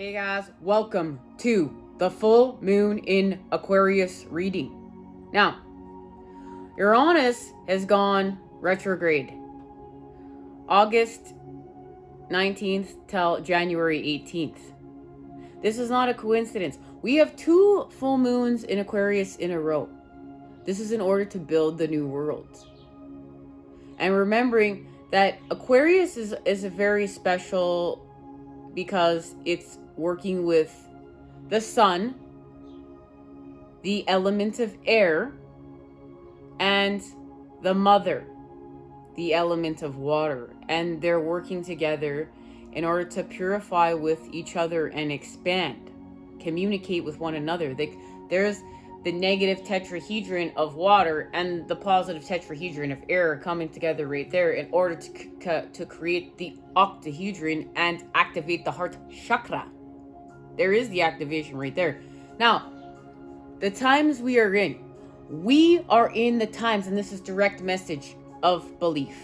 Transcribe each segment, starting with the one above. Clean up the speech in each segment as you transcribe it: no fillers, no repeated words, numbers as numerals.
Hey guys, welcome to the full moon in Aquarius reading. Now, Uranus has gone retrograde August 19th till January 18th. This is not a coincidence. We have 2 full moons in Aquarius in a row. This is in order to build the new world. And remembering that Aquarius is a very special because it's working with the sun, the element of air, and the mother, the element of water. And they're working together in order to purify with each other and expand, communicate with one another. There's the negative tetrahedron of water and the positive tetrahedron of air coming together right there in order to create the octahedron and activate the heart chakra. There is the activation right there. Now, the times we are in the times, and this is direct message of belief.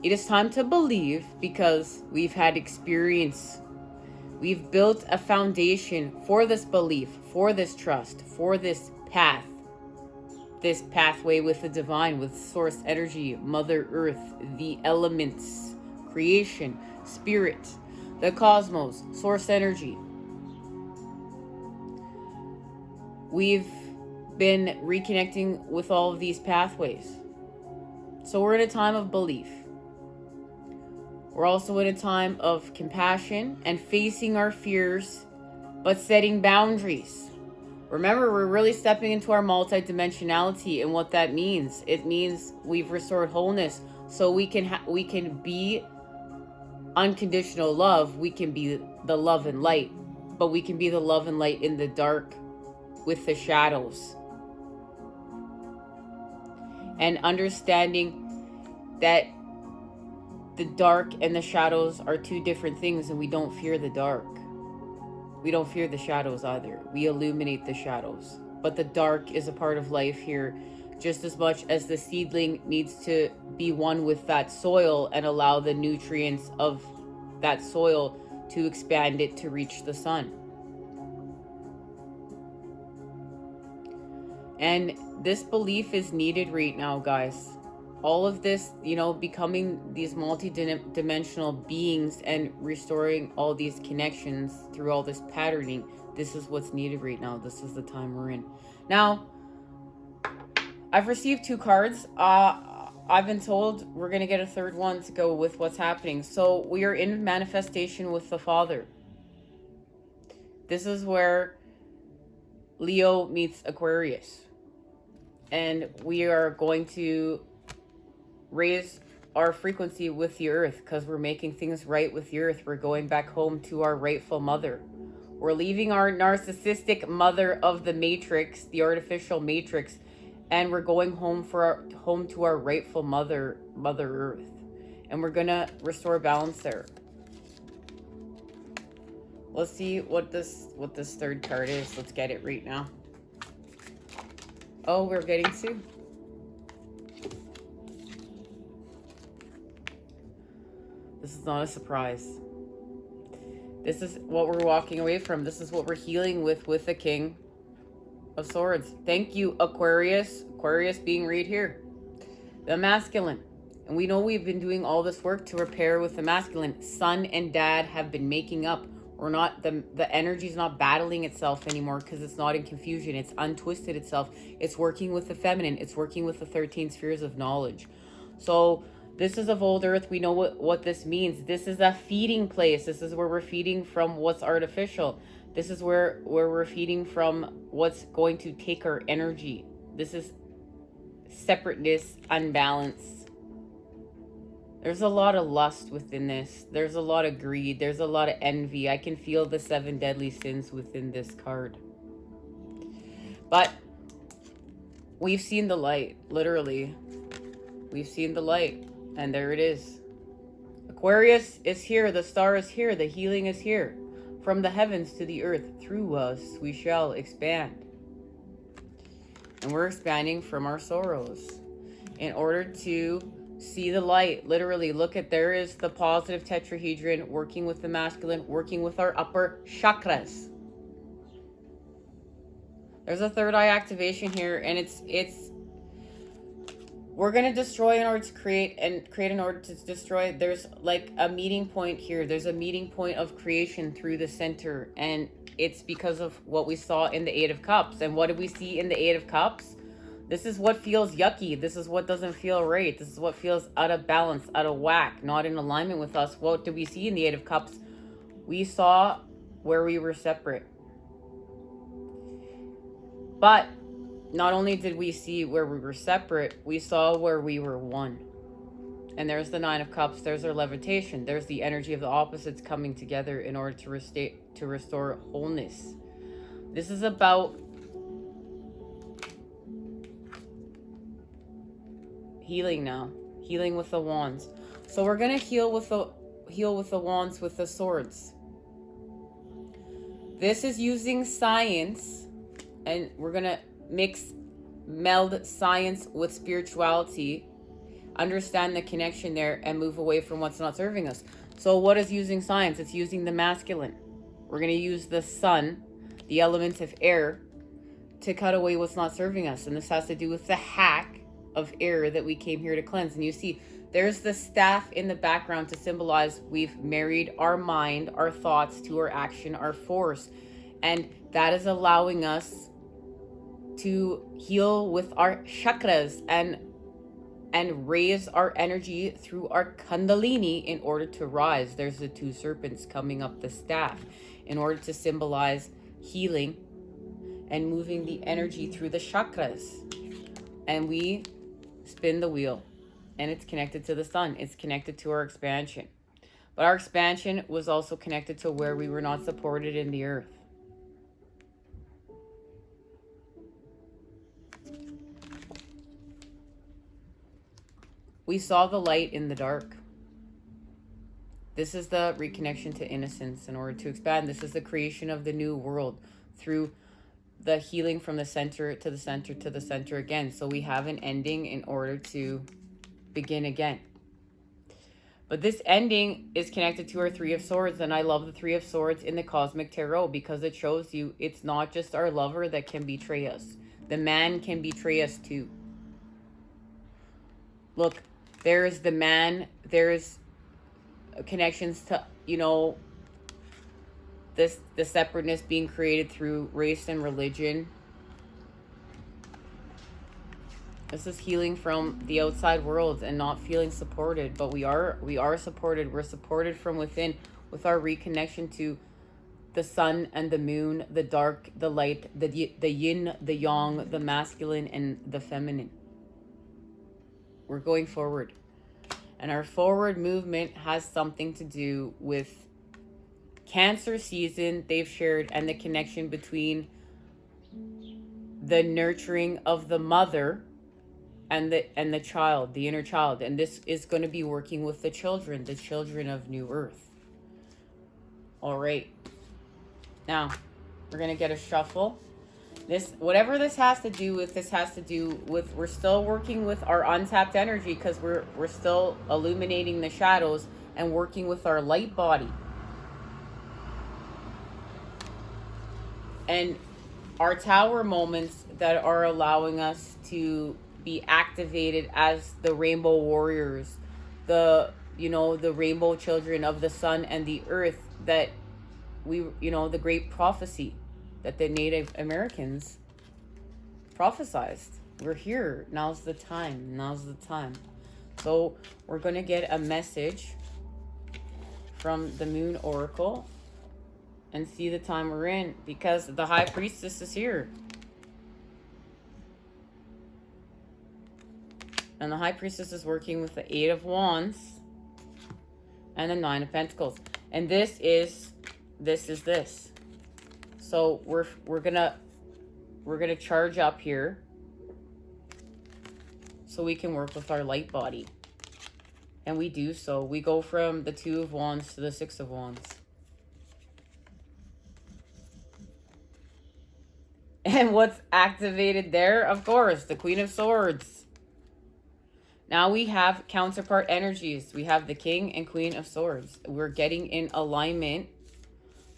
It is time to believe because we've had experience. We've built a foundation for this belief, for this trust, for this path, this pathway with the divine, with source energy, Mother Earth, the elements, creation, spirit, the cosmos, source energy. We've been reconnecting with all of these pathways. So we're in a time of belief. We're also in a time of compassion and facing our fears, but setting boundaries. Remember, we're really stepping into our multidimensionality, and what that means. It means we've restored wholeness, so we can be unconditional love. We can be the love and light, but we can be the love and light in the dark with the shadows. And understanding that the dark and the shadows are 2 different things, and we don't fear the dark. We don't fear the shadows either. We illuminate the shadows. But the dark is a part of life here, just as much as the seedling needs to be one with that soil and allow the nutrients of that soil to expand it to reach the sun. And this belief is needed right now, guys. All of this, becoming these multi-dimensional beings and restoring all these connections through all this patterning, this is what's needed right now. This is the time we're in. Now, I've received 2 cards. I've been told we're going to get a 3rd one to go with what's happening. So we are in manifestation with the Father. This is where Leo meets Aquarius. And we are going to raise our frequency with the earth because we're making things right with the earth. We're going back home to our rightful mother. We're leaving our narcissistic mother of the matrix, the artificial matrix, and we're going home to our rightful mother, Mother Earth. And we're gonna restore balance there. Let's see what this 3rd card is. Let's get it right now. Oh, we're getting 2. This is not a surprise. This is what we're walking away from. This is what we're healing with the King of Swords. Thank you, Aquarius. Aquarius being right here. The masculine. And we know we've been doing all this work to repair with the masculine. Son and dad have been making up. We're not, the energy's not battling itself anymore because it's not in confusion. It's untwisted itself. It's working with the feminine. It's working with the 13 spheres of knowledge. So this is of old earth. We know what this means. This is a feeding place. This is where we're feeding from what's artificial. This is where we're feeding from what's going to take our energy. This is separateness, unbalance. There's a lot of lust within this. There's a lot of greed. There's a lot of envy. I can feel the 7 deadly sins within this card. But we've seen the light, literally. We've seen the light. And there it is. Aquarius is here. The star is here. The healing is here. From the heavens to the earth, through us we shall expand. And we're expanding from our sorrows in order to See the light. Literally, look at, there is the positive tetrahedron working with the masculine, working with our upper chakras. There's a third eye activation here, and it's we're going to destroy in order to create, and create in order to destroy. There's like a meeting point here. There's a meeting point of creation through the center, and it's because of what we saw in the Eight of Cups. And what did we see in the Eight of Cups? This is what feels yucky. This is what doesn't feel right. This is what feels out of balance, out of whack, not in alignment with us. What did we see in the Eight of Cups? We saw where we were separate. But not only did we see where we were separate, we saw where we were one. And there's the Nine of Cups. There's our levitation. There's the energy of the opposites coming together in order to restore wholeness. This is about healing now. Healing with the wands. So we're going to heal with the wands with the swords. This is using science, and we're going to meld science with spirituality, understand the connection there, and move away from what's not serving us. So what is using science? It's using the masculine. We're going to use the sun, the element of air, to cut away what's not serving us. And this has to do with the hack of air that we came here to cleanse. And you see, there's the staff in the background to symbolize we've married our mind, our thoughts to our action, our force. And that is allowing us to heal with our chakras and raise our energy through our kundalini in order to rise. There's the two serpents coming up the staff in order to symbolize healing and moving the energy through the chakras. And we spin the wheel, and it's connected to the sun. It's connected to our expansion. But our expansion was also connected to where we were not supported in the earth. We saw the light in the dark. This is the reconnection to innocence in order to expand. This is the creation of the new world through the healing from the center to the center to the center again. So we have an ending in order to begin again. But this ending is connected to our Three of Swords. And I love the Three of Swords in the Cosmic Tarot because it shows you it's not just our lover that can betray us. The man can betray us too. Look, there's the man, there's connections to, the separateness being created through race and religion. This is healing from the outside world and not feeling supported, but we are supported. We're supported from within with our reconnection to the sun and the moon, the dark, the light, the yin, the yang, the masculine and the feminine. We're going forward. And our forward movement has something to do with Cancer season they've shared, and the connection between the nurturing of the mother and the child, the inner child. And this is going to be working with the children of New Earth. All right. Now, we're going to get a shuffle. Whatever this has to do with, we're still working with our untapped energy because we're still illuminating the shadows and working with our light body. And our tower moments that are allowing us to be activated as the rainbow warriors, the rainbow children of the sun and the earth, that the great prophecy that the Native Americans prophesized. We're here. Now's the time. So we're going to get a message from the Moon Oracle and see the time we're in, because the High Priestess is here. And the High Priestess is working with the Eight of Wands and the Nine of Pentacles. And this is this. So we're gonna charge up here so we can work with our light body. And we do so. We go from the Two of Wands to the Six of Wands. And what's activated there? Of course, the Queen of Swords. Now we have counterpart energies. We have the King and Queen of Swords. We're getting in alignment,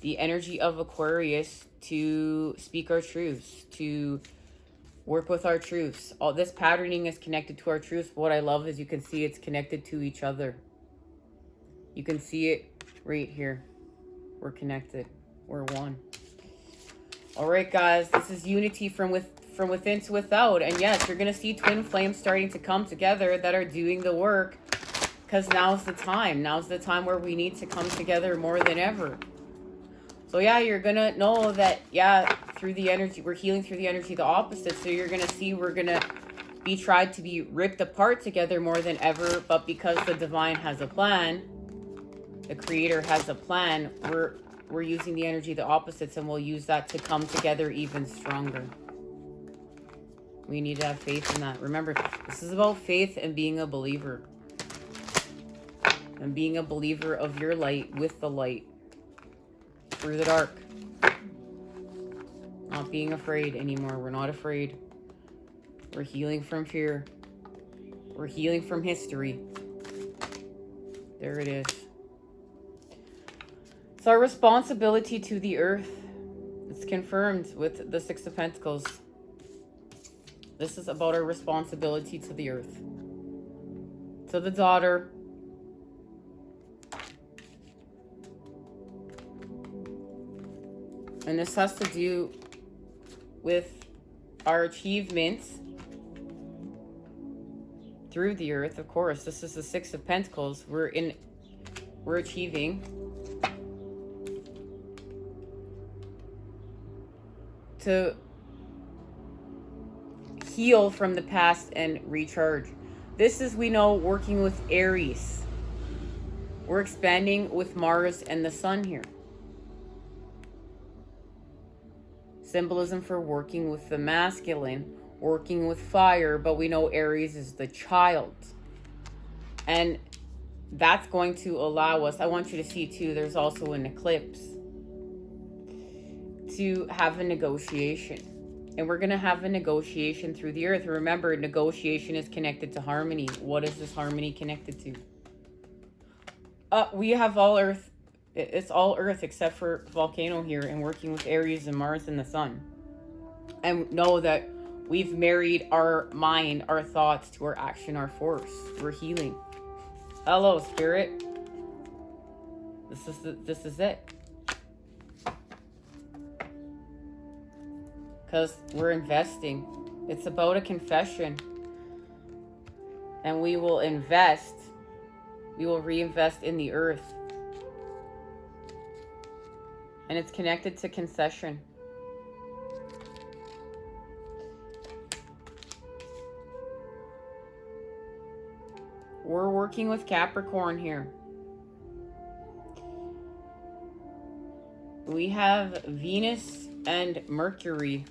the energy of Aquarius, to speak our truths, to work with our truths. All this patterning is connected to our truths. What I love is you can see it's connected to each other. You can see it right here. We're connected. We're one. All right, guys. This is unity from within to without. And yes, you're going to see twin flames starting to come together that are doing the work. Because now's the time. Now's the time where we need to come together more than ever. So yeah, you're going to know that, yeah, through the energy, we're healing through the energy, the opposite. So you're going to see we're going to be tried to be ripped apart together more than ever. But because the divine has a plan, the creator has a plan, we're using the energy, the opposites, and we'll use that to come together even stronger. We need to have faith in that. Remember, this is about faith and being a believer. And being a believer of your light with the light. Through the dark. Not being afraid anymore. We're not afraid. We're healing from fear. We're healing from history. There it is. It's our responsibility to the earth. It's confirmed with the Six of Pentacles. This is about our responsibility to the earth. To the daughter. And this has to do with our achievements through the earth, of course. This is the Six of Pentacles. We're achieving to heal from the past and recharge. This is, we know, working with Aries. We're expanding with Mars and the Sun here. Symbolism for working with the masculine, working with fire, but we know Aries is the child. And that's going to allow us, I want you to see too, there's also an eclipse, to have a negotiation. And we're going to have a negotiation through the earth. Remember, negotiation is connected to harmony. What is this harmony connected to? We have all earth. It's all earth except for volcano here, and working with Aries and Mars and the Sun. And know that we've married our mind, our thoughts to our action, our force. We're healing. Hello, Spirit. This is it. Because we're investing. It's about a confession. And we will invest. We will reinvest in the earth. And it's connected to concession. We're working with Capricorn here. We have Venus and Mercury.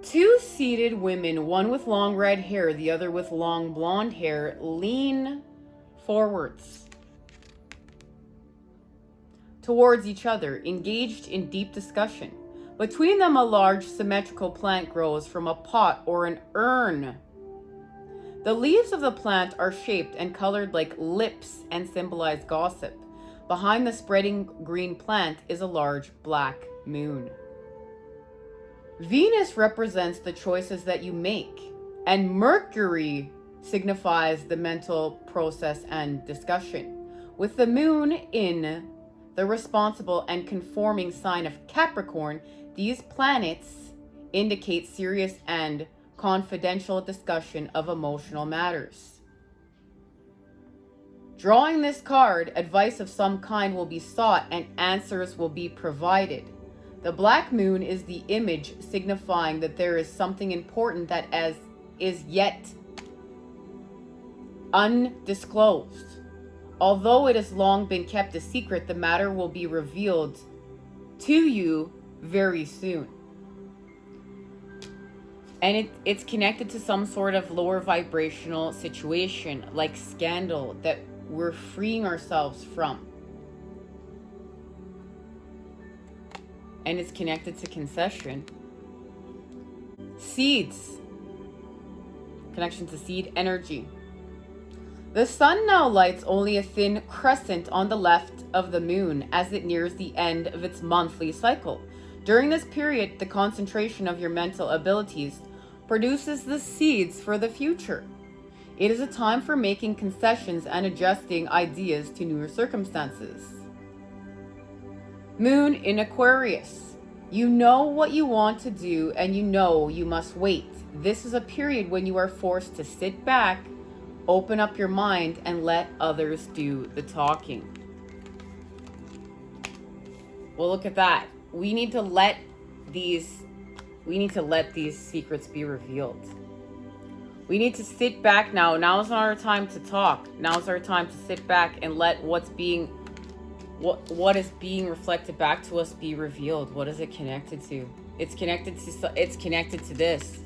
Two seated women, one with long red hair, the other with long blonde hair, lean forwards towards each other, engaged in deep discussion. Between them, a large symmetrical plant grows from a pot or an urn. The leaves of the plant are shaped and colored like lips and symbolize gossip. Behind the spreading green plant is a large black moon. Venus represents the choices that you make, and Mercury signifies the mental process and discussion. With the moon in the responsible and conforming sign of Capricorn, these planets indicate serious and confidential discussion of emotional matters. Drawing this card, advice of some kind will be sought and answers will be provided. The black moon is the image signifying that there is something important that is yet undisclosed. Although it has long been kept a secret, the matter will be revealed to you very soon. And it's connected to some sort of lower vibrational situation, like scandal, that we're freeing ourselves from. And it's connected to concession. Seeds. Connection to seed energy. The sun now lights only a thin crescent on the left of the moon as it nears the end of its monthly cycle. During this period, the concentration of your mental abilities produces the seeds for the future. It is a time for making concessions and adjusting ideas to newer circumstances. Moon in Aquarius. You know what you want to do and you know you must wait. This is a period when you are forced to sit back, open up your mind, and let others do the talking. Well, look at that. We need to let these secrets be revealed. We need to sit back now. Now's not our time to talk. Now's our time to sit back and let what is being reflected back to us be revealed. What is it connected to? It's connected to this.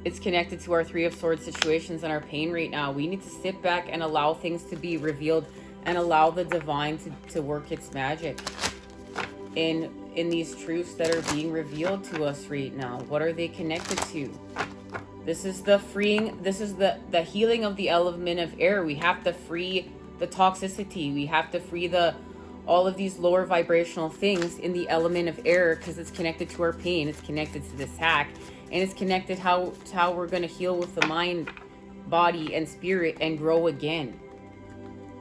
It's connected to our Three of Swords situations and our pain right now. We need to sit back and allow things to be revealed and allow the divine to work its magic in these truths that are being revealed to us right now. What are they connected to? This is the freeing, this is the healing of the element of air. We have to free the toxicity. We have to free all of these lower vibrational things in the element of air, because it's connected to our pain. It's connected to this hack, and it's connected to how we're going to heal with the mind, body, and spirit, and grow again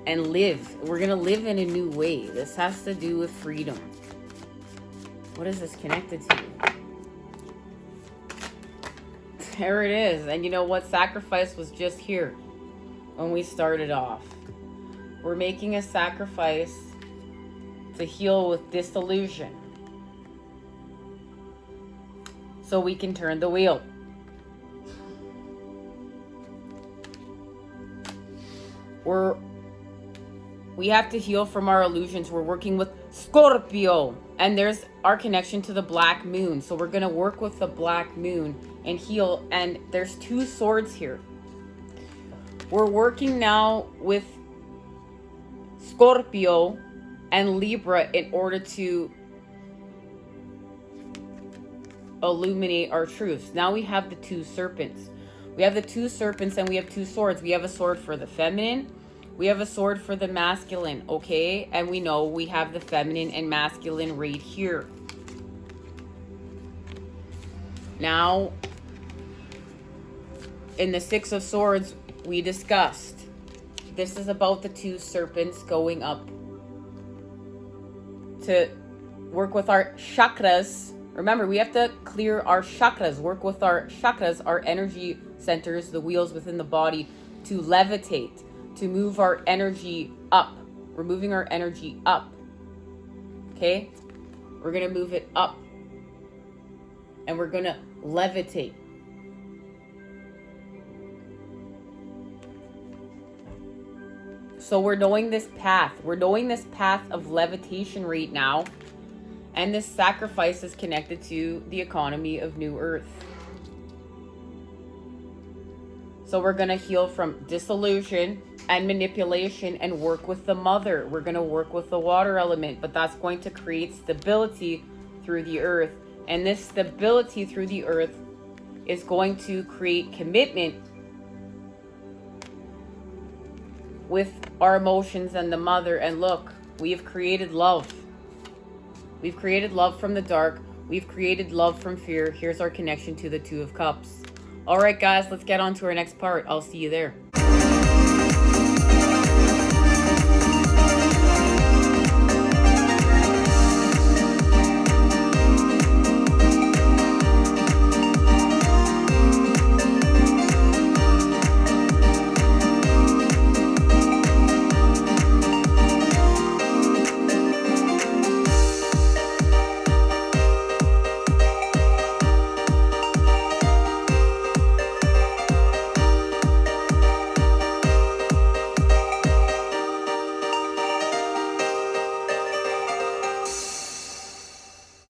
and live. We're going to live in a new way. This has to do with freedom. What is this connected to? There it is. And you know what? Sacrifice was just here when we started off. We're making a sacrifice to heal with disillusion, so we can turn the wheel. We have to heal from our illusions. We're working with Scorpio, and there's our connection to the black moon. So we're going to work with the black moon and heal. And there's two swords here. We're working now with Scorpio and Libra in order to illuminate our truths. Now we have the two serpents. We have the two serpents and we have two swords. We have a sword for the feminine. We have a sword for the masculine, okay? And we know we have the feminine and masculine right here. Now, in the Six of Swords, we discussed, this is about the two serpents going up to work with our chakras. Remember, we have to clear our chakras, work with our chakras, our energy centers, the wheels within the body, to levitate, to move our energy up. We're moving our energy up. Okay? We're going to move it up. And we're going to levitate. So we're knowing this path. We're knowing this path of levitation right now. And this sacrifice is connected to the economy of New Earth. So we're going to heal from disillusion and manipulation and work with the mother. We're going to work with the water element, but that's going to create stability through the earth. And this stability through the earth is going to create commitment with our emotions and the mother. And look, we have created love. We've created love from the dark. We've created love from fear. Here's our connection to the Two of Cups. All right, guys, let's get on to our next part. I'll see you there.